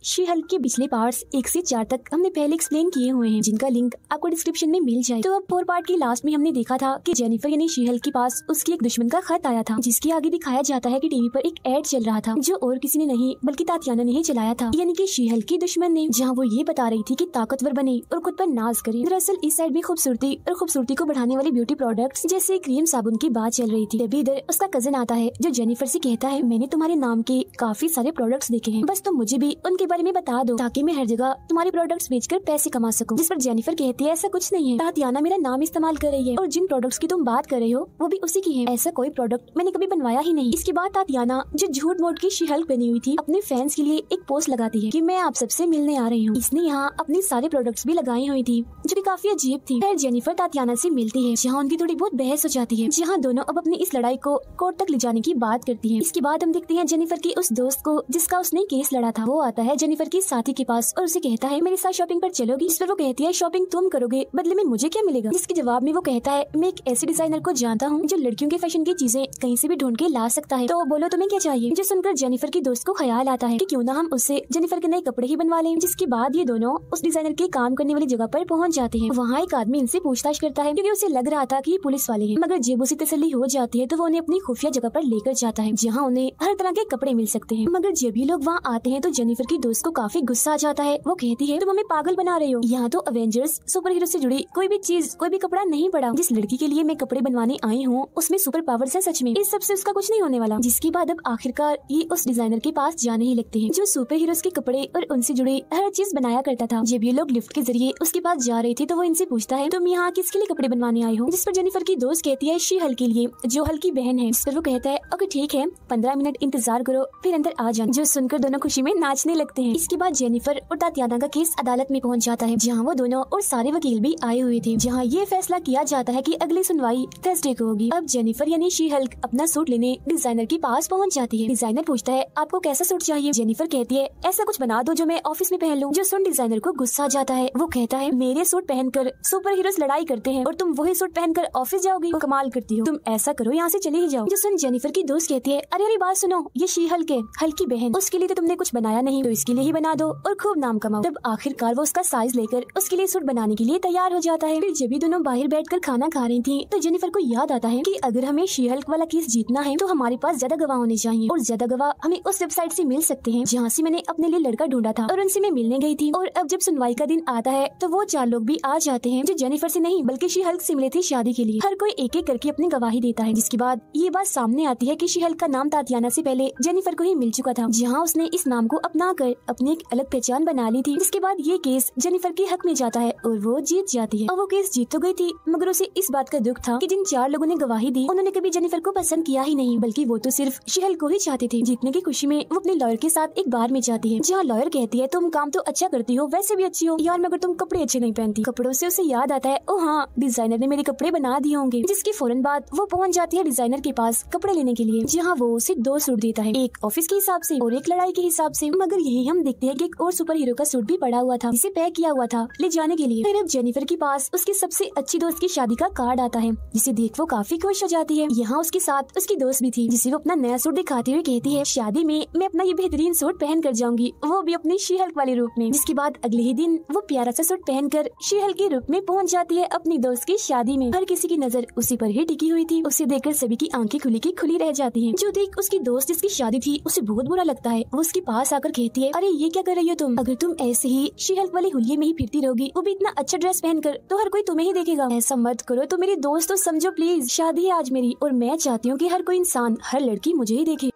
She Hulk के पिछले parts 1 से 4 तक हमने पहले एक्सप्लेन किए हुए हैं, जिनका लिंक आपको डिस्क्रिप्शन में मिल जाए। तो अब 4 पार्ट के लास्ट में हमने देखा था कि जेनिफर यानी शी हल्क के पास उसकी एक दुश्मन का खत आया था, जिसके आगे दिखाया जाता है कि टीवी पर एक एड चल रहा था जो और किसी ने नहीं बल्कि तातियाना ने ही चलाया था, यानी कि शी हल्क की दुश्मन ने, जहाँ वो ये बता रही थी कि ताकतवर बने और खुद पर नाज करे। दरअसल इस साइड में खूबसूरती और खूबसूरती को बढ़ाने वाली ब्यूटी प्रोडक्ट्स जैसे क्रीम साबुन की बात चल रही थी। तभी इधर उसका कजन आता है जो जेनिफर से कहता है, मैंने तुम्हारे नाम के काफी सारे प्रोडक्ट्स देखे हैं, बस तुम मुझे भी उनके बारे में बता दो ताकि मैं हर जगह तुम्हारे प्रोडक्ट्स बेचकर पैसे कमा सकूं। जिस पर जेनिफर कहती है, ऐसा कुछ नहीं है, तातियाना मेरा नाम इस्तेमाल कर रही है और जिन प्रोडक्ट्स की तुम बात कर रहे हो वो भी उसी की है। ऐसा कोई प्रोडक्ट मैंने कभी बनवाया ही नहीं। इसके बाद तातियाना, जो झूठ मूठ की शी हल्क बनी हुई थी, अपने फैंस के लिए एक पोस्ट लगाती है कि मैं आप सबसे मिलने आ रही हूँ। इसने यहाँ अपनी सारे प्रोडक्ट्स भी लगाई हुई थी जो कि काफी अजीब थी। फिर जेनिफर तातियाना से मिलती है, जहाँ उनकी थोड़ी बहुत बहस हो जाती है, जहाँ दोनों अब अपनी इस लड़ाई को कोर्ट तक ले जाने की बात करती है। इसके बाद हम देखते हैं जेनिफर की उस दोस्त को जिसका उसने केस लड़ा था। वो आता है जेनिफर की साथी के पास और उसे कहता है, मेरे साथ शॉपिंग पर चलोगी? इस पर वो कहती है, शॉपिंग तुम करोगे, बदले में मुझे क्या मिलेगा? जिसके जवाब में वो कहता है, मैं एक ऐसे डिजाइनर को जानता हूँ जो लड़कियों के फैशन की चीजें कहीं से भी ढूंढ के ला सकता है, तो बोलो तुम्हें क्या चाहिए? जो सुनकर जेनिफर की दोस्त को ख्याल आता है कि क्यों ना हम उससे जेनिफर के नए कपड़े ही बनवा लें। जिसके बाद ये दोनों उस डिजाइनर के काम करने वाली जगह पर पहुंच जाते हैं। वहाँ एक आदमी इनसे पूछताछ करता है क्योंकि उसे लग रहा था कि ये पुलिस वाले हैं, मगर जब उसे तसल्ली हो जाती है तो वो उन्हें अपनी खुफिया जगह पर लेकर जाता है, जहाँ उन्हें हर तरह के कपड़े मिल सकते हैं। मगर जब भी लोग वहाँ आते हैं तो जेनिफर की दोस्त को काफी गुस्सा आ जाता है। वो कहती है, तुम हमें पागल बना रहे हो, यहाँ तो अवेंजर्स सुपर हीरो से जुड़ी कोई भी चीज, कोई भी कपड़ा नहीं पड़ा। जिस लड़की के लिए मैं कपड़े बनवाने आई हूँ उसमें सुपर पावर्स है, सच में इस सबसे उसका कुछ नहीं होने वाला। जिसके बाद अब आखिरकार ये उस डिजाइनर के पास जाने ही लगते हैं जो सुपर हीरोज के कपड़े और उनसे जुड़ी हर चीज बनाया करता था। जब ये लोग लिफ्ट के जरिए उसके पास जा रहे थे तो वो इनसे पूछता है, तुम यहाँ किसके लिए कपड़े बनवाने आई हो? जिस पर जेनिफर की दोस्त कहती है, शी हल्क के लिए, जो हल्क की बहन है। जिस पर वो कहता है, ओके ठीक है, 15 मिनट इंतजार करो फिर अंदर आ जाना। जो सुनकर दोनों खुशी में नाचने लगते हैं। इसके बाद जेनिफर और तातियाना का केस अदालत में पहुंच जाता है, जहां वो दोनों और सारे वकील भी आए हुए थे, जहां ये फैसला किया जाता है कि अगली सुनवाई थर्सडे को होगी। अब जेनिफर यानी शी हल्क अपना सूट लेने डिजाइनर के पास पहुंच जाती है। डिजाइनर पूछता है, आपको कैसा सूट चाहिए? जेनिफर कहती है, ऐसा कुछ बना दो जो मैं ऑफिस में पहन लूं। जो सुन डिजाइनर को गुस्सा आ जाता है। वो कहता है, मेरे सूट पहनकर सुपर हीरोज लड़ाई करते हैं और तुम वही सूट पहनकर ऑफिस जाओगी? वो कमाल करती हो, तुम ऐसा करो यहाँ से चले ही जाओ। जो सुन जेनिफर की दोस्त कहती है, अरे अरे बात सुनो, ये शी हल्क है, हल्क की बहन, उसके लिए तो तुमने कुछ बनाया नहीं, तो इसके लिए ही बना दो और खूब नाम कमाओ। तब आखिरकार वो उसका साइज लेकर उसके लिए सूट बनाने के लिए तैयार हो जाता है। फिर जब भी दोनों बाहर बैठकर खाना खा रही थी तो जेनिफर को याद आता है कि अगर हमें शी हल्क वाला केस जीतना है तो हमारे पास ज्यादा गवाह होने चाहिए, और ज्यादा गवाह हमें उस वेबसाइट से मिल सकते हैं जहाँ से मैंने अपने लिए लड़का ढूंढा था और उनसे मैं मिलने गई थी। और अब जब सुनवाई का दिन आता है तो वो 4 लोग भी आ जाते हैं जो जेनिफर से नहीं बल्कि शी हल्क से मिले थे शादी के लिए। हर कोई एक एक करके अपनी गवाही देता है। जिसके बाद ये बात सामने आती है कि शी हल्क का नाम तातियाना से पहले जेनिफर को ही मिल चुका था, जहाँ उसने इस नाम को अपना कर अपनी एक अलग पहचान बना ली थी। जिसके बाद ये केस जेनिफर के हक में जाता है और वो जीत जाती है। और वो केस जीत तो गई थी, मगर उसे इस बात का दुख था कि जिन 4 लोगों ने गवाही दी उन्होंने कभी जेनिफर को पसंद किया ही नहीं, बल्कि वो तो सिर्फ शी हल्क को ही चाहते थे। जीतने की खुशी में वो अपने लॉयर के साथ एक बार में जाती है, जहाँ लॉयर कहती है, तुम काम तो अच्छा करती हो, वैसे भी अच्छी हो यार, मगर तुम कपड़े अच्छे नहीं पहनती। कपड़ों से उसे याद आता है, ओ हाँ, डिजाइनर ने मेरे कपड़े बना दिए होंगे। जिसके फौरन बाद वो पहुंच जाती है डिजाइनर के पास कपड़े लेने के लिए, जहाँ वो उसे 2 सूट देता है, एक ऑफिस के हिसाब से और एक लड़ाई के हिसाब से। मगर यही हम देखते हैं कि एक और सुपर हीरो का सूट भी पड़ा हुआ था, जिसे पैक किया हुआ था ले जाने के लिए। फिर अब जेनिफर के पास उसकी सबसे अच्छी दोस्त की शादी का कार्ड आता है, जिसे देख वो काफी खुश हो जाती है। यहाँ उसके साथ उसकी दोस्त भी थी, जिसे वो अपना नया सूट दिखाते हुए कहती है, शादी में मैं अपना ये बेहतरीन सूट पहन कर जाऊंगी, वो भी अपनी शी हल्क वाले रूप में। जिसके बाद अगले ही दिन वो प्यारा सा सूट पहनकर शी हल्क के रूप में पहुंच जाती है अपनी दोस्त की शादी में। हर किसी की नजर उसी पर ही टिकी हुई थी। उसे देखकर सभी की आंखें खुली की खुली रह जाती हैं। जो देख उसकी दोस्त जिसकी शादी थी उसे बहुत बुरा लगता है। वो उसके पास आकर कहती है, अरे ये क्या कर रही हो तुम? अगर तुम ऐसे ही शी हल्क वाले हुलिये में ही फिरती रहोगी, वो भी इतना अच्छा ड्रेस पहनकर, तो हर कोई तुम्हें ही देखेगा। ऐसा मत करो, तो मेरी दोस्त तो समझो प्लीज, शादी है आज मेरी और मैं चाहती हूँ कि हर कोई इंसान, हर लड़की मुझे ही देखे।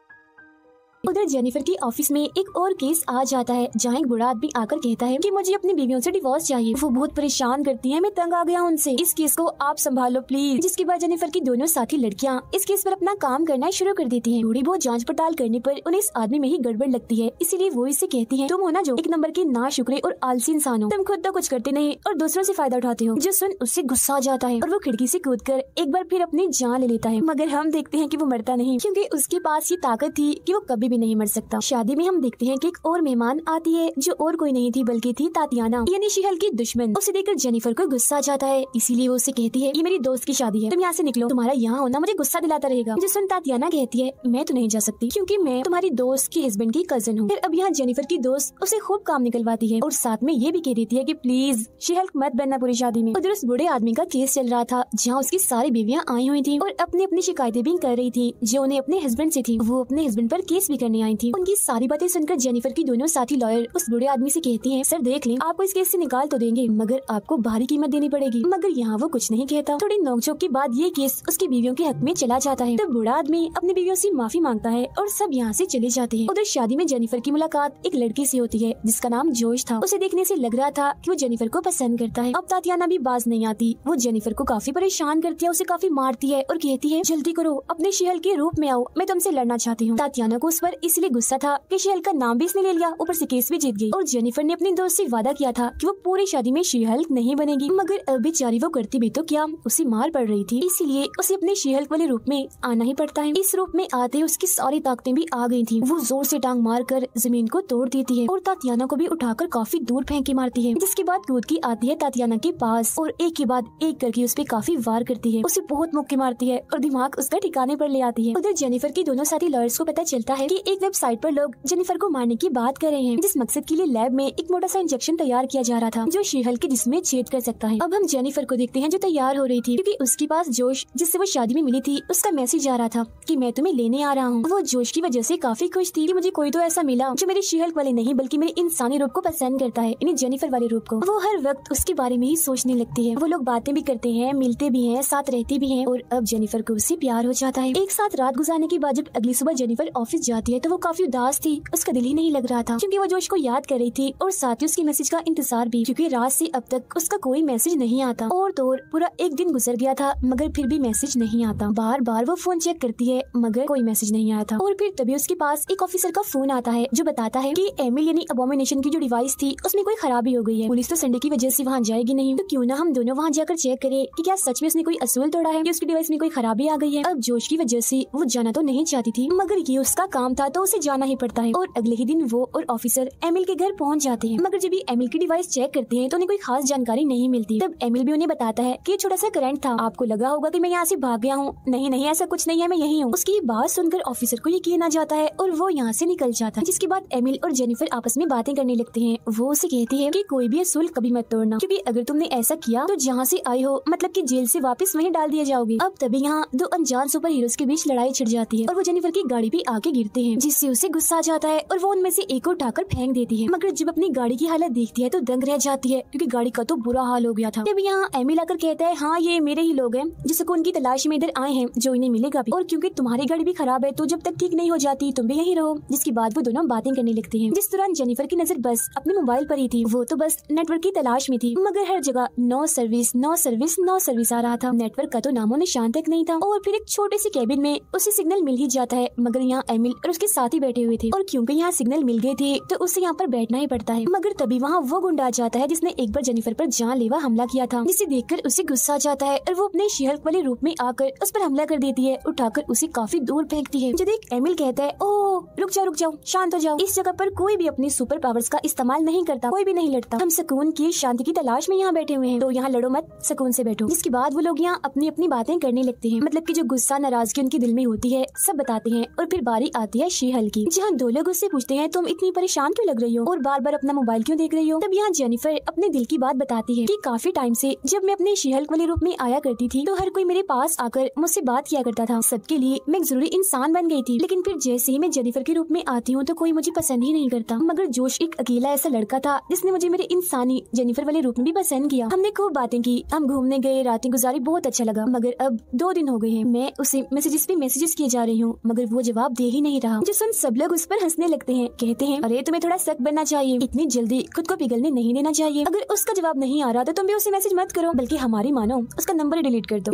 उधर जेनिफर की ऑफिस में एक और केस आ जाता है, जहाँ एक बूढ़ा आदमी आकर कहता है कि मुझे अपनी बीवियों से डिवोर्स चाहिए, वो बहुत परेशान करती हैं, मैं तंग आ गया उनसे, इस केस को आप संभालो प्लीज। जिसके बाद जेनिफर की दोनों साथी लड़कियां इस केस पर अपना काम करना शुरू कर देती हैं। थोड़ी बहुत जांच पड़ताल करने पर उन्हें इस आदमी में ही गड़बड़ लगती है, इसीलिए वो इससे कहती है, तुम हो ना जो 1 नंबर के नाशुक्रे और आलसी इंसान हो, तुम खुद तो कुछ करते नहीं और दूसरों से फायदा उठाते हो। जो सुन उससे गुस्सा आ जाता है और वो खिड़की से कूदकर एक बार फिर अपनी जान ले लेता है। मगर हम देखते हैं कि वो मरता नहीं, क्योंकि उसके पास ये ताकत थी कि वो कभी भी भी नहीं मर सकता। शादी में हम देखते हैं कि एक और मेहमान आती है जो और कोई नहीं थी बल्कि थी तातियाना, यानी शीहल की दुश्मन। उसे देखकर जेनिफर को गुस्सा आ जाता है, इसीलिए वो उसे कहती है ये मेरी दोस्त की शादी है, तुम यहाँ से निकलो, तुम्हारा यहाँ होना मुझे गुस्सा दिलाता रहेगा। जिस वक्त तातियाना कहती है मैं तो नहीं जा सकती क्योंकि मैं तुम्हारी दोस्त के हस्बैंड की कजन हूँ। फिर अब यहाँ जेनिफर की दोस्त उसे खूब काम निकलवाती है और साथ में ये भी कह देती है कि प्लीज शीहल मत बनना पूरी शादी में। उधर उस बूढ़े आदमी का केस चल रहा था जहाँ उसकी सारी बीवियाँ आई हुई थी और अपनी अपनी शिकायतें भी कर रही थी जो उन्हें अपने हस्बैंड से थी। वो अपने हस्बैंड पर केस भी करने आई थी। उनकी सारी बातें सुनकर जेनिफर की दोनों साथी लॉयर उस बूढ़े आदमी से कहती हैं सर देख लें, आपको इस केस से निकाल तो देंगे मगर आपको भारी कीमत देनी पड़ेगी। मगर यहाँ वो कुछ नहीं कहता। थोड़ी नोकझोंक के बाद ये केस उसकी बीवियों के हक में चला जाता है। तब बूढ़ा आदमी अपनी बीवियों से माफी मांगता है और सब यहाँ से चले जाते हैं। उधर शादी में जेनिफर की मुलाकात एक लड़के से होती है जिसका नाम जोश था। उसे देखने से लग रहा था कि वो जेनिफर को पसंद करता है। अब तातियाना भी बाज नहीं आती। वो जेनिफर को काफी परेशान करती है, उसे काफी मारती है और कहती है जल्दी करो, अपने शीहल के रूप में आओ, मैं तुमसे लड़ना चाहती हूँ। तातियाना को उस पर इसलिए गुस्सा था कि शीहल का नाम भी इसने ले लिया, ऊपर से केस भी जीत गई। और जेनिफर ने अपनी दोस्त से वादा किया था कि वो पूरी शादी में शीहल नहीं बनेगी, मगर अब बेचारी वो करती भी तो क्या, उसे मार पड़ रही थी, इसीलिए उसे अपने शीहल वाले रूप में आना ही पड़ता है। इस रूप में आते उसकी सारी ताकतें भी आ गई थी। वो जोर से टांग मार कर जमीन को तोड़ देती है और तातियाना को भी उठाकर काफी दूर फेंक के मारती है। जिसके बाद कूद की आती है तातियाना के पास और एक के बाद एक करके उस पे काफी वार करती है। उसे बहुत मुक्के मारती है और दिमाग उसका ठिकाने पर ले आती है। उधर जेनिफर की दोनों साथी लॉयर्स को पता चलता है कि एक वेबसाइट पर लोग जेनिफर को मारने की बात कर रहे हैं, जिस मकसद के लिए लैब में एक मोटा सा इंजेक्शन तैयार किया जा रहा था जो शीहल के जिस्म में छेद कर सकता है। अब हम जेनिफर को देखते हैं जो तैयार हो रही थी क्योंकि उसके पास जोश जिससे वो शादी में मिली थी उसका मैसेज आ रहा था कि मैं तुम्हें लेने आ रहा हूँ। वो जोश की वजह से काफी खुश थी कि मुझे कोई तो ऐसा मिला जो मेरे शीहल वाले नहीं बल्कि मेरे इंसानी रूप को पसंद करता है, यानी जेनिफर वाले रूप को। वो हर वक्त उसके बारे में ही सोचने लगती है। वो लोग बातें भी करते हैं, मिलते भी हैं, साथ रहते भी हैं और अब जेनिफर को उससे प्यार हो जाता है। एक साथ रात गुजारने के बाद जब अगली सुबह जेनिफर ऑफिस जाती है तो वो काफी उदास थी। उसका दिल ही नहीं लग रहा था क्योंकि वो जोश को याद कर रही थी और साथ ही उसके मैसेज का इंतजार भी, क्योंकि रात से अब तक उसका कोई मैसेज नहीं आता। और तो पूरा एक दिन गुजर गया था मगर फिर भी मैसेज नहीं आता। बार बार वो फोन चेक करती है मगर कोई मैसेज नहीं आया था। और फिर तभी उसके पास एक ऑफिसर का फोन आता है जो बताता है कि एमिल यानी अबोमिनेशन की जो डिवाइस थी उसमें कोई खराबी हो गई है। पुलिस तो संडे की वजह से वहाँ जाएगी नहीं, तो क्यों ना हम दोनों वहाँ जाकर चेक करें कि क्या सच में उसने कोई असूल तोड़ा है, कि उसकी डिवाइस में कोई खराबी आ गई है। अब जोश की वजह से वो जाना तो नहीं चाहती थी मगर ये उसका काम था तो उसे जाना ही पड़ता है। और अगले ही दिन वो और ऑफिसर एमिल के घर पहुँच जाते हैं। मगर जब ये एमिल की डिवाइस चेक करते हैं तो उन्हें कोई खास जानकारी नहीं मिलती। तब एमिल भी उन्हें बताता है कि छोटा सा करंट था, आपको लगा होगा कि मैं यहाँ से भाग गया हूँ, नहीं नहीं ऐसा कुछ नहीं है, मैं यही हूँ। उसकी ये बात सुनकर ऑफिसर को यकीन आ जाता है और वो यहाँ से निकल जाता है। जिसके बाद एमिल और जेनिफर आपस में बातें करने लगते हैं। वो उसे कहती है कि कोई भी असूल कभी मत तोड़ना क्योंकि अगर तुमने ऐसा किया तो जहाँ से आई हो मतलब कि जेल से वापस वहीं डाल दिया जाओगे। अब तभी यहाँ दो अनजान सुपर हीरोज के बीच लड़ाई छिड़ जाती है और वो जेनिफर की गाड़ी पे आके गिरते हैं जिससे उसे गुस्सा आ जाता है और वो उनमें से एक को उठाकर फेंक देती है। मगर जब अपनी गाड़ी की हालत देखती है तो दंग रह जाती है क्योंकि गाड़ी का तो बुरा हाल हो गया था। तब यहाँ एमिल आकर कहता है हाँ ये मेरे ही लोग हैं जो सुकून की तलाश में इधर आए हैं, जो इन्हें मिलेगा भी, और क्योंकि तुम्हारी गाड़ी भी खराब है तो जब तक ठीक नहीं हो जाती तुम भी यहीं रहो। जिसके बाद वो दोनों बातें करने लगते हैं। जिस दौरान जेनिफर की नजर बस अपने मोबाइल पर ही थी। वो तो बस नेटवर्क की तलाश में थी मगर हर जगह no service no service no service आ रहा था। नेटवर्क का तो नामो निशान तक नहीं था। और फिर एक छोटे से केबिन में उसे सिग्नल मिल ही जाता है मगर यहाँ एमिल और उसके साथी बैठे हुए थे और क्योंकि यहाँ सिग्नल मिल गए थे तो उसे यहाँ पर बैठना ही पड़ता है। मगर तभी वहाँ वो गुंडा आ जाता है जिसने एक बार जेनिफर पर जानलेवा हमला किया था, जिसे देखकर उसे गुस्सा आ जाता है और वो अपने शीहल वाले रूप में आकर उस पर हमला कर देती है, उठाकर उसे काफी दूर फेंकती है। जो देख एमिल कहता है ओह रुक जाओ शांत हो जाओ, इस जगह पर कोई भी अपनी सुपर पावर्स का इस्तेमाल नहीं करता, कोई भी नहीं लड़ता, हम सुकून की शांति की तलाश में यहाँ बैठे हुए हैं तो यहाँ लड़ो मत, सुकून से बैठो। जिसके बाद वो लोग यहाँ अपनी अपनी बातें करने लगते हैं, मतलब कि जो गुस्सा नाराजगी उनके दिल में होती है सब बताते हैं। और फिर बारी आती है शीहल की, जहाँ दो लोग उससे पूछते हैं तुम इतनी परेशान क्यों लग रही हो और बार बार अपना मोबाइल क्यों देख रही हो। तब यहाँ जेनिफर अपने दिल की बात बताती है कि काफी टाइम से जब मैं अपने शीहल वाले रूप में आया करती थी तो हर कोई मेरे पास आकर मुझसे बात किया करता था, सबके लिए मैं एक जरूरी इंसान बन गई थी, लेकिन फिर जैसे ही मैं जेनिफर के रूप में आती हूँ तो कोई मुझे पसंद ही नहीं करता। मगर जोश एक अकेला ऐसा लड़का था जिसने मुझे मेरे इंसानी जेनिफर वाले रूप में भी पसंद किया। हमने खूब बातें की, हम घूमने गए, रातें गुजारी, बहुत अच्छा लगा। मगर अब 2 दिन हो गए हैं मैं उसे मैसेजेस पे मैसेजेस किए जा रही हूँ मगर वो जवाब दे ही नहीं रहा। जो सुन सब लोग उस पर हंसने लगते हैं, कहते हैं अरे तुम्हें थोड़ा सख्त बनना चाहिए, इतनी जल्दी खुद को पिघलने नहीं देना चाहिए। अगर उसका जवाब नहीं आ रहा तो तुम भी उसे मैसेज मत करो बल्कि हमारी मानो उसका नंबर डिलीट कर दो।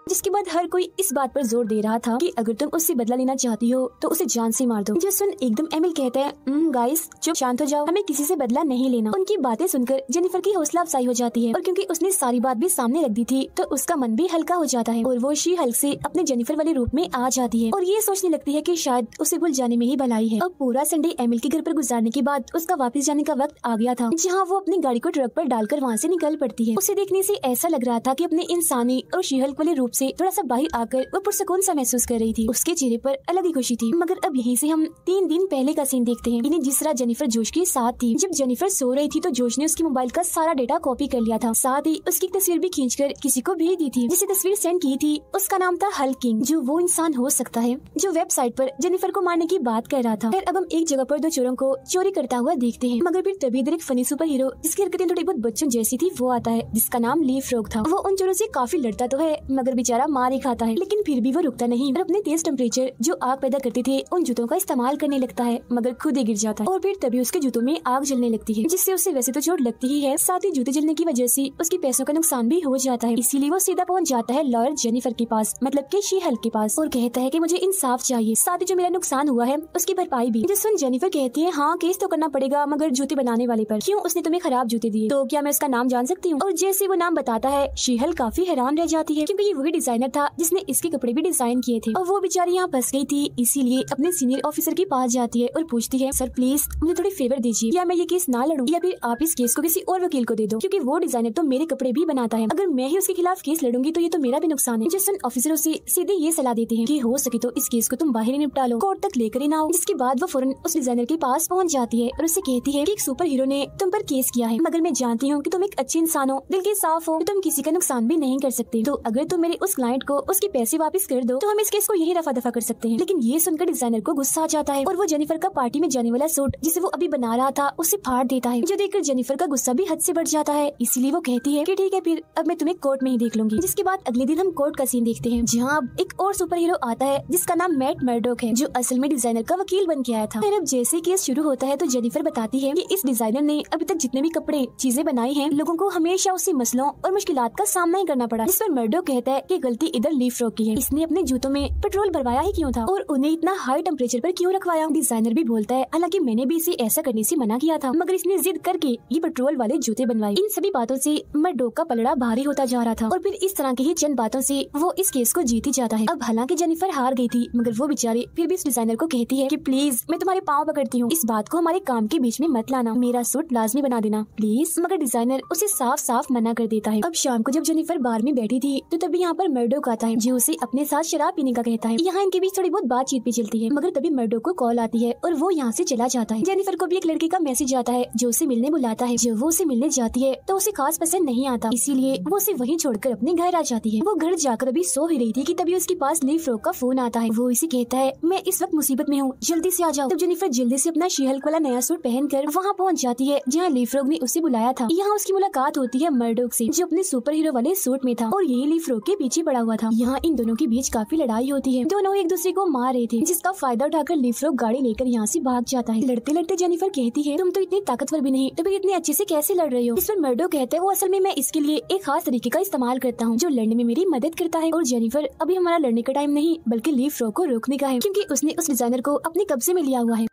जिसके बाद हर कोई इस बात पर जोर दे रहा था कि अगर तुम उससे बदला लेना चाहती हो तो उसे जान से मार दो। जो सुन एकदम एमिल कहता है गाइस चुप शांत हो जाओ, हमें किसी से बदला नहीं लेना। उनकी बातें सुनकर जेनिफर की हौसला अफजाई हो जाती है और क्योंकि उसने सारी बात भी सामने रख दी थी तो उसका मन भी हल्का हो जाता है और वो शी हल्क से अपने जेनिफर वाले रूप में आ जाती है और ये सोचने लगती है कि शायद उसे भूल जाने में ही भलाई है। अब पूरा संडे एमिल के घर पर गुजारने के बाद उसका वापस जाने का वक्त आ गया था, जहाँ वो अपनी गाड़ी को ट्रक पर डालकर वहाँ से निकल पड़ती है। उसे देखने से ऐसा लग रहा था कि अपने इंसानी और शी हल्क वाले रूप से थोड़ा सा बाहर आकर वो पुरसकून सा महसूस कर रही थी। उसके चेहरे पर अलग ही खुशी थी। मगर अब यहीं से हम 3 दिन पहले का सीन देखते हैं। इन्हें जिस तरह जेनिफर जोश के साथ थी। जब जेनिफर सो रही थी तो जोश ने उसके मोबाइल का सारा डेटा कॉपी कर लिया था, साथ ही उसकी तस्वीर भी खींचकर किसी को भेज दी थी। जिसे तस्वीर सेंड की थी उसका नाम था हल्क किंग, जो वो इंसान हो सकता है जो वेबसाइट पर जेनिफर को मारने की बात कर रहा था। फिर अब हम एक जगह पर 2 चोरों को चोरी करता हुआ देखते हैं। मगर फिर तभी इधर एक फनी सुपर हीरो जिसकी हरकतें थोड़ी बहुत बच्चों जैसी थी वो आता है, जिसका नाम ली फ्रॉग था। वो उन चोरों से काफी लड़ता तो है मगर बेचारा मार ही खाता है, लेकिन फिर भी वो रुकता नहीं और अपने तेज टेम्परेचर जो आग पैदा करते थे उन जूतों का इस्तेमाल करने लगता है, मगर खुद ही गिर जाता है और फिर तभी उसके जूतों में आग जलने लगती है, जिससे उसे वैसे तो चोट लगती ही है, साथ ही जूते जलने की वजह से उसके पैसों का नुकसान भी हो जाता है। इसीलिए वो सीधा पहुंच जाता है लॉयर जेनिफर के पास, मतलब कि शी हल्क के पास, और कहता है कि मुझे इंसाफ चाहिए, साथ ही जो मेरा नुकसान हुआ है उसकी भरपाई भी। जिस सुन जेनिफर कहती है हाँ केस तो करना पड़ेगा, मगर जूते बनाने वाले पर क्यों, उसने तुम्हें खराब जूते दिए, तो क्या मैं उसका नाम जान सकती हूँ? और जैसे वो नाम बताता है शी हल्क काफी हैरान रह जाती है क्योंकि ये वही डिजाइनर था जिसने इसके कपड़े भी डिजाइन किए थे और वो बेचारी यहाँ फंस गई थी। इसीलिए अपने सीनियर ऑफिसर के पास जाती है और पूछती है सर प्लीज मुझे थोड़ी फेवर दीजिए, या मैं ये केस ना लड़ूं या फिर आप इस केस को किसी और वकील को दे दो, क्योंकि वो डिजाइनर तो मेरे कपड़े भी बनाता है, अगर मैं ही उसके खिलाफ केस लड़ूंगी तो ये तो मेरा भी नुकसान है। जिस ऑफिसर उसे सीधे ये सलाह देते हैं कि हो सके तो इस केस को तुम बाहर ही निपटा लो, कोर्ट तक लेकर ही ना आओ। जिसके बाद वो फौरन उस डिजाइनर के पास पहुंच जाती है और उससे कहती है कि एक सुपर हीरो ने तुम पर केस किया है, मगर मैं जानती हूँ कि तुम एक अच्छे इंसान हो, दिल के साफ हो, तो तुम किसी का नुकसान भी नहीं कर सकते, तो अगर तुम मेरे उस क्लाइंट को उसके पैसे वापस कर दो तो हम इस केस को यही रफा दफा कर सकते हैं। लेकिन ये सुनकर डिजाइनर को गुस्सा आ जाता है और वो जेनिफर का पार्टी में जाने वाला सूट जिसे वो अभी बना रहा था उसे फाड़ देता है, जो देखकर जेनिफर का गुस्सा भी हद से बढ़ जाता है। इसीलिए वो कहती है कि ठीक है फिर अब मैं तुम्हें कोर्ट में ही देख लूंगी। जिसके बाद अगले दिन हम कोर्ट का सीन देखते हैं, जहाँ एक और सुपर हीरो आता है जिसका नाम मैट मर्डोक है, जो असल में डिजाइनर का वकील बन के आया था। फिर अब जैसे केस शुरू होता है तो जेनिफर बताती है कि इस डिजाइनर ने अभी तक जितने भी कपड़े चीजें बनाई हैं लोगों को हमेशा उसी मसलों और मुश्किलात का सामना ही करना पड़ा। जिस पर मर्डोक कहता है कि गलती इधर ली फ्रॉग की है, इसने अपने जूतों में पेट्रोल भरवाया ही क्यों था और उन्हें इतना हाई टेम्परेचर पर क्यों रखवाया। डिजाइनर भी बोलता है हालांकि मैंने भी इसे ऐसा करने से मना किया था, मगर इसने जिद करके ये पेट्रोल वाले जूते बनवाए। इन सभी बातों से मर्डोक का पलड़ा भारी होता जा रहा था और फिर इस तरह की ही चंद बातों से वो इस केस को जीत ही जाता है। अब हालांकि जेनिफर हार गई थी मगर वो बेचारी फिर भी इस डिजाइनर को कहती है कि प्लीज मैं तुम्हारे पाँव पकड़ती हूँ, इस बात को हमारे काम के बीच में मत लाना, मेरा सूट लाजमी बना देना प्लीज। मगर डिजाइनर उसे साफ साफ मना कर देता है। अब शाम को जब जेनिफर बार में बैठी थी तो तभी यहाँ पर मर्डोक आता है जो उसे अपने साथ शराब पीने का कहता है। यहाँ इनके बीच थोड़ी बहुत बातचीत भी चलती है, मगर तभी मर्डोक को कॉल आती है और वो यहाँ से चला जाता है। जेनिफर को भी एक लड़के का मैसेज आता है जो उसे मिलने बुलाता है। जब वो उसे मिलने जाती है तो उसे खास पसंद नहीं आता, इसीलिए वो उसे वहीं छोड़कर अपने घर आ जाती है। वो घर जाकर अभी सो ही रही थी कि तभी उसके पास ली फ्रॉग का फोन आता है। वो इसे कहता है मैं इस वक्त मुसीबत में हूँ, जल्दी से आ जाओ। तब जेनिफर जल्दी से अपना शी हल्क वाला नया सूट पहनकर वहाँ पहुँच जाती है जहाँ ली फ्रॉग ने उसे बुलाया था। यहाँ उसकी मुलाकात होती है मर्डोक से जो अपने सुपर हीरो वाले सूट में था और यही ली फ्रॉग के पीछे पड़ा हुआ था। यहाँ इन दोनों के बीच काफी लड़ाई होती है, दोनों एक दूसरे को मार रहे थे, जिसका फायदा उठाकर ली फ्रॉग गाड़ी लेकर यहाँ से भाग जाता है। लड़ते लड़ते जेनिफर कहती है तुम तो इतनी ताकतवर भी नहीं, तो फिर इतने अच्छे से कैसे लड़ रहे हो? इस पर मर्डोक कहता है वो असल में मैं इसके लिए एक खास तरीके का इस्तेमाल करता हूँ जो लड़ने में मेरी मदद करता है। और जेनिफर अभी हमारा लड़ने का टाइम नहीं बल्कि ली फ्रॉग को रोकने का है, क्योंकि उसने उस डिजाइनर को अपने कब्जे में लिया हुआ है।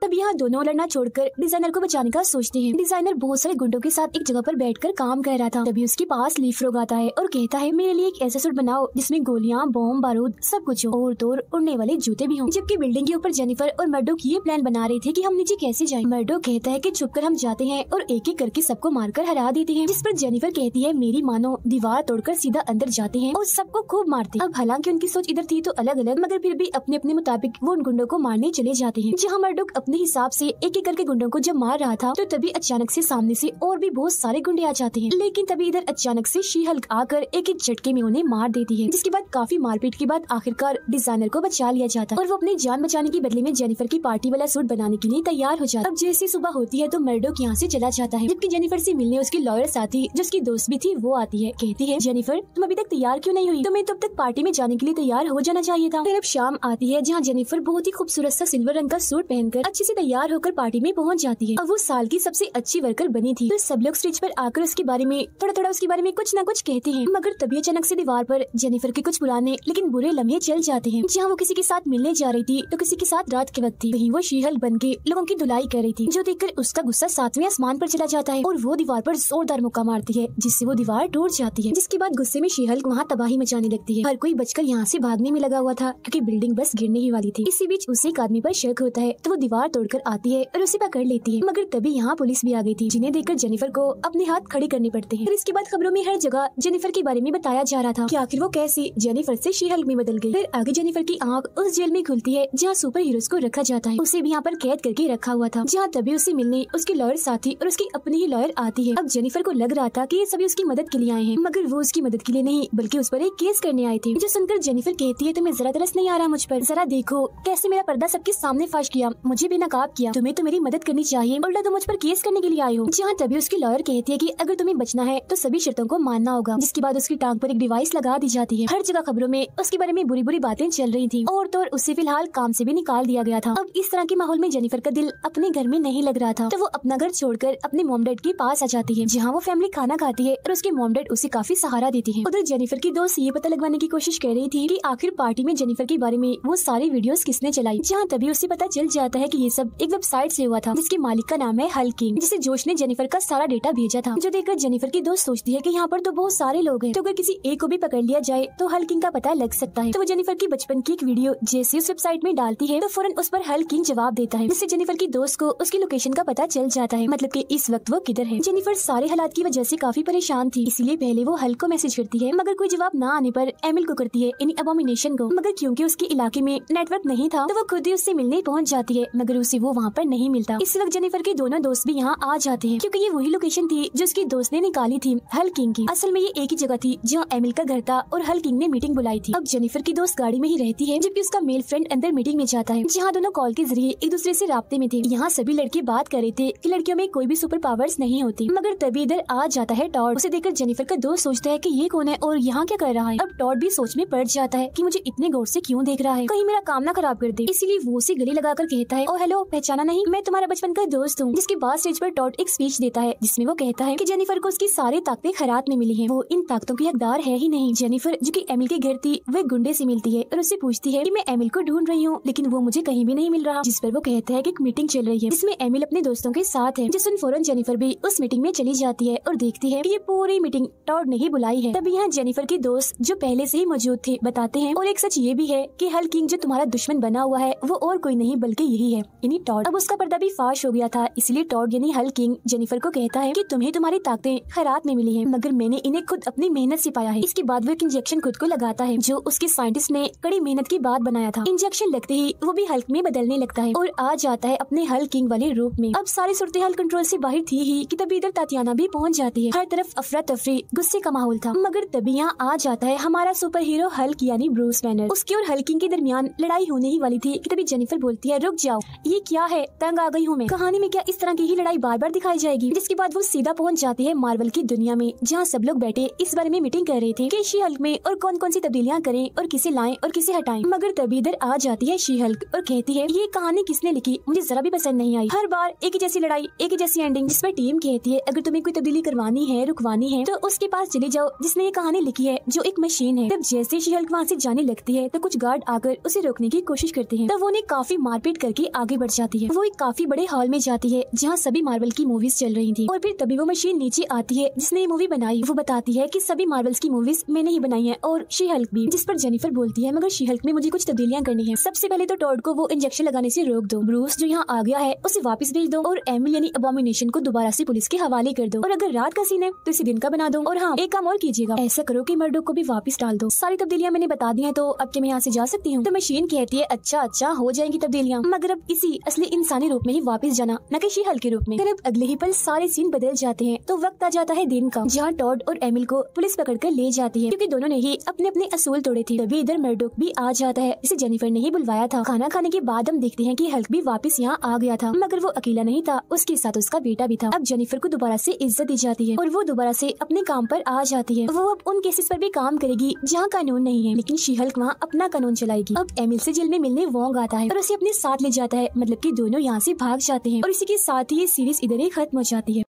तब यहाँ दोनों लड़ना छोड़कर डिजाइनर को बचाने का सोचते हैं। डिजाइनर बहुत सारे गुंडों के साथ एक जगह पर बैठकर काम कर रहा था। तभी उसके पास ली फ्रॉग आता है और कहता है मेरे लिए एक ऐसा सूट बनाओ जिसमें गोलियां, बम, बारूद सब कुछ हो और तो उड़ने वाले जूते भी हों। जबकि बिल्डिंग के ऊपर जेनिफर और मर्डोक ये प्लान बना रहे थे कि हम नीचे कैसे जाएं। मर्डोक कहता है कि छुपकर हम जाते हैं और एक एक करके सबको मारकर हरा देते हैं। जिस पर जेनिफर कहती है मेरी मानो दीवार तोड़कर सीधा अंदर जाते हैं और सबको खूब मारते। अब हालांकि उनकी सोच इधर थी तो अलग अलग, मगर फिर भी अपने अपने मुताबिक वो उन गुंडों को मारने चले जाते हैं। जहाँ मर्डोक अपने हिसाब से एक एक करके गुंडों को जब मार रहा था तो तभी अचानक से सामने से और भी बहुत सारे गुंडे आ जाते हैं। लेकिन तभी इधर अचानक से शी हल्क आकर एक एक झटके में उन्हें मार देती है। जिसके बाद काफी मारपीट के बाद आखिरकार डिजाइनर को बचा लिया जाता है और वो अपनी जान बचाने के बदले में जेनिफर की पार्टी वाला सूट बनाने के लिए तैयार हो जाता है। अब जैसी सुबह होती है तो मर्डोक यहाँ से चला जाता है, जबकि जेनिफर से मिलने उसकी लॉयर साथी जो उसकी दोस्त भी थी वो आती है। कहती है जेनिफर तुम अभी तक तैयार क्यों नहीं हुई, तुम्हें तब तक पार्टी में जाने के लिए तैयार हो जाना चाहिए था। फिर अब शाम आती है जहाँ जेनिफर बहुत ही खूबसूरत सा सिल्वर रंग का सूट पहनकर अच्छे से तैयार होकर पार्टी में पहुंच जाती है। अब वो साल की सबसे अच्छी वर्कर बनी थी, तो सब लोग स्टेज पर आकर उसके बारे में थोड़ा उसके बारे में कुछ न कुछ कहते हैं। मगर तभी अचानक से दीवार पर जेनिफर के कुछ पुराने लेकिन बुरे लम्हे चल जाते हैं। जहाँ वो किसी के साथ मिलने जा रही थी तो किसी के साथ रात के वक्त थी, वहीं वो शी-हल्क बन के लोगों की धुलाई कर रही थी, जो देखकर उसका गुस्सा 7वें आसमान पर चला जाता है और वो दीवार पर जोरदार मुक्का मारती है, जिससे वो दीवार टूट जाती है। जिसके बाद गुस्से में शी-हल्क वहाँ तबाही मचाने लगती है। हर कोई बचकर यहाँ से भागने में लगा हुआ था क्योंकि बिल्डिंग बस गिरने ही वाली थी। इसी बीच उसे एक आदमी पर शक होता है तो वो दीवार तोड़कर आती है और उसे पकड़ लेती है। मगर तभी यहाँ पुलिस भी आ गई थी, जिन्हें देखकर जेनिफर को अपने हाथ खड़े करने पड़ते हैं। फिर इसके बाद खबरों में हर जगह जेनिफर के बारे में बताया जा रहा था कि आखिर वो कैसे जेनिफर से शी-हल्क में बदल गई। फिर आगे जेनिफर की आंख उस जेल में खुलती है जहाँ सुपर हीरोज को रखा जाता है। उसे भी यहाँ पर कैद करके रखा हुआ था, जहाँ तभी उसे मिलने उसके लॉयर साथी और उसकी अपनी ही लॉयर आती है। अब जेनिफर को लग रहा था कि ये सभी उसकी मदद के लिए आए हैं, मगर वो उसकी मदद के लिए नहीं बल्कि उस पर एक केस करने आए थे। जो सुनकर जेनिफर कहती है तुम्हें जरा तरस नहीं आ रहा मुझ पर, जरा देखो कैसे मेरा पर्दा सबके सामने फाश किया, मुझे बेनकाब किया, तुम्हें तो मेरी मदद करनी चाहिए, उल्टा तुम मुझ पर केस करने के लिए आए हो। जहाँ तभी उसकी लॉयर कहती है कि अगर तुम्हें बचना है तो सभी शर्तों को मानना होगा। जिसके बाद उसकी टांग पर एक डिवाइस लगा दी जाती है। हर जगह खबरों में उसके बारे में बुरी बुरी बातें चल रही थी और तो उसे फिलहाल काम से भी निकाल दिया गया था। अब इस तरह के माहौल में जेनिफर का दिल अपने घर में नहीं लग रहा था, तो वो अपना घर छोड़कर अपने मॉम डैड के पास आ जाती है, जहाँ वो फैमिली खाना खाती है और उसके मॉम डैड उसे काफी सहारा देती है। उधर जेनिफर की दोस्त ये पता लगवाने की कोशिश कर रही थी कि आखिर पार्टी में जेनिफर के बारे में वो सारी वीडियोस किसने चलाई। जहाँ तभी उसे पता चल जाता है कि ये सब एक वेबसाइट से हुआ था, जिसके मालिक का नाम है हल्क किंग, जिसे जोश ने जेनिफर का सारा डेटा भेजा था। जो देखकर जेनिफर की दोस्त सोचती है कि यहाँ पर तो बहुत सारे लोग हैं, तो अगर किसी एक को भी पकड़ लिया जाए तो हल्क किंग का पता लग सकता है। तो वो जेनिफर की बचपन की एक वीडियो जैसे उस वेबसाइट में डालती है तो फौरन उस पर हल्क किंग जवाब देता है, जिससे जेनिफर की दोस्त को उसकी लोकेशन का पता चल जाता है, मतलब कि इस वक्त वो किधर है। जेनिफर सारे हालात की वजह से काफी परेशान थी, इसलिए पहले वो हल्क को मैसेज करती है, मगर कोई जवाब न आने पर एमिल को करती है, यानी अबोमिनेशन को। मगर क्योंकि उसके इलाके में नेटवर्क नहीं था तो वो खुद ही उससे मिलने पहुंच जाती है, मगर उसे वो वहाँ पर नहीं मिलता। इस वक्त जेनिफर के दोनों दोस्त भी यहाँ आ जाते हैं, क्योंकि ये वही लोकेशन थी जो उसकी दोस्त ने निकाली थी हल्क किंग की। असल में ये एक ही जगह थी जहाँ एमिल का घर था और हल्क किंग ने मीटिंग बुलाई थी। अब जेनिफर की दोस्त गाड़ी में ही रहती है, जबकि उसका मेल फ्रेंड अंदर मीटिंग में जाता है, जहाँ दोनों कॉल के जरिए एक दूसरे से राब्ते में थे। यहाँ सभी लड़के बात कर रहे थे कि लड़कियों में कोई भी सुपर पावर्स नहीं होती, मगर तभी इधर आ जाता है टॉड। उसे देखकर जेनिफर का दोस्त सोचता है कि ये कौन है और यहाँ क्या कर रहा है। अब टॉड भी सोच में पड़ जाता है कि मुझे इतने गौर से क्यों देख रहा है, कहीं मेरा काम ना खराब कर दे। इसीलिए वो उसे गले लगाकर कहता है, ओ हेलो, पहचाना नहीं, मैं तुम्हारा बचपन का दोस्त हूँ। जिसके बाद स्टेज पर टॉड एक स्पीच देता है, जिसमें वो कहता है कि जेनिफर को उसकी सारी ताकतें खैरात में मिली हैं, वो इन ताकतों की हकदार है ही नहीं। जेनिफर जो कि एमिल के घर थी, वो एक गुंडे से मिलती है और उससे पूछती है कि मैं एमिल को ढूंढ रही हूँ, लेकिन वो मुझे कहीं भी नहीं मिल रहा। जिस पर वो कहता है कि एक मीटिंग चल रही है जिसमें एमिल अपने दोस्तों के साथ है। जिस दिन फौरन जेनिफर भी उस मीटिंग में चली जाती है और देखती है कि ये पूरी मीटिंग टॉड ने ही बुलाई है। तभी यहाँ जेनिफर के दोस्त जो पहले से ही मौजूद थे बताते हैं, और एक सच ये भी है कि हल्क किंग जो तुम्हारा दुश्मन बना हुआ है वो और कोई नहीं बल्कि यही है, यानी टॉड। अब उसका पर्दा भी फाश हो गया था, इसलिए टॉड यानी हल्क किंग जेनिफर को कहता है कि तुम्हें तुम्हारी ताकतें खैरात में मिली है, मगर मैंने इन्हें खुद अपनी मेहनत से पाया है। इसके बाद वो एक इंजेक्शन खुद को लगाता है जो उसके साइंटिस्ट ने कड़ी मेहनत के बाद बनाया था। इंजेक्शन लगते ही वो भी हल्क में बदलने लगता है और आ जाता है अपने हल्क किंग वाले रूप में। अब सारी सूरत हाल कंट्रोल से बाहर थी ही कि तभी इधर तातियाना भी पहुंच जाती है। हर तरफ अफरा तफरी गुस्से का माहौल था, मगर तभी यहाँ आ जाता है हमारा सुपर हीरो हल्क यानी ब्रूस बैनर। उसके और हल्क किंग के दरमियान लड़ाई होने ही वाली थी कि तभी जेनिफर बोलती है, रुक जाओ, ये क्या है, तंग आ गई हूँ मैं। कहानी में क्या इस तरह की ही लड़ाई बार बार दिखाई जाएगी। जिसके बाद वो सीधा पहुंच जाती है मार्वल की दुनिया में, जहाँ सब लोग बैठे इस बारे में मीटिंग कर रहे थे कि शी हल्क में और कौन कौन सी तब्दीलियाँ करें और किसे लाएं और किसे हटाएं। मगर तभी इधर आ जाती है शी हल्क और कहती है, ये कहानी किसने लिखी, मुझे जरा भी पसंद नहीं आई। हर बार एक ही जैसी लड़ाई, एक ही जैसी एंडिंग। जिस पर टीम कहती है, अगर तुम्हें कोई तब्दीली करवानी है, रुकवानी है, तो उसके पास चले जाओ जिसने ये कहानी लिखी है, जो एक मशीन है। तब जैसे शी हल्क वहाँ से जाने लगती है तो कुछ गार्ड आकर उसे रोकने की कोशिश करते हैं, तब वो उन्हें काफी मारपीट करके आगे बढ़ जाती है। वो एक काफी बड़े हॉल में जाती है जहाँ सभी मार्वल की मूवीज चल रही थी, और फिर तभी वो मशीन नीचे आती है जिसने ये मूवी बनाई। वो बताती है कि सभी मार्वल्स की मूवीज मैंने ही बनाई है और शी हल्क भी। जिस पर जेनिफर बोलती है, मगर शी हल्क में मुझे कुछ तब्दीलियां करनी है। सबसे पहले तो टॉड को वो इंजेक्शन लगाने से रोक दो, ब्रूस जो यहाँ आ गया है उसे वापस भेज दो, और एमिल यानी अबोमिनेशन को दोबारा से पुलिस के हवाले कर दो, और अगर रात का सीन है तो इसे दिन का बना दो। और हाँ, एक काम और कीजिएगा, ऐसा करो कि मर्डो को भी वापस डाल दो। सारी तब्दीलियां मैंने बता दी हैं, तो अब क्या मैं यहाँ से जा सकती हूँ? तो मशीन कहती है, अच्छा हो जाएंगी तब्दीलियां, मगर अब इसी असली इंसानी रूप में ही वापस जाना, न कि शी हल्क के रूप में। फिर अब अगले ही पल सारे सीन बदल जाते हैं। तो वक्त आ जाता है दिन का, जहाँ टॉड और एमिल को पुलिस पकड़ कर ले जाती है, क्योंकि दोनों ने ही अपने अपने असूल तोड़े थे। तभी इधर मर्डोक भी आ जाता है, इसे जेनिफर ने ही बुलवाया था। खाना खाने के बाद हम देखते हैं कि हल्क भी वापस यहाँ आ गया था, मगर वो अकेला नहीं था, उसके साथ उसका बेटा भी था। अब जेनिफर को दोबारा से इज्जत दी जाती है और वो दोबारा से अपने काम पर आ जाती है। वो अब उन केसेस पर भी काम करेगी जहाँ कानून नहीं है, लेकिन शी हल्क वहाँ अपना कानून चलाएगी। अब एमिल से जेल में मिलने वोंग आता है और उसे अपने साथ ले जाता है, मतलब कि दोनों यहाँ से भाग जाते हैं और इसी के साथ ही ये सीरीज इधर ही खत्म हो जाती है।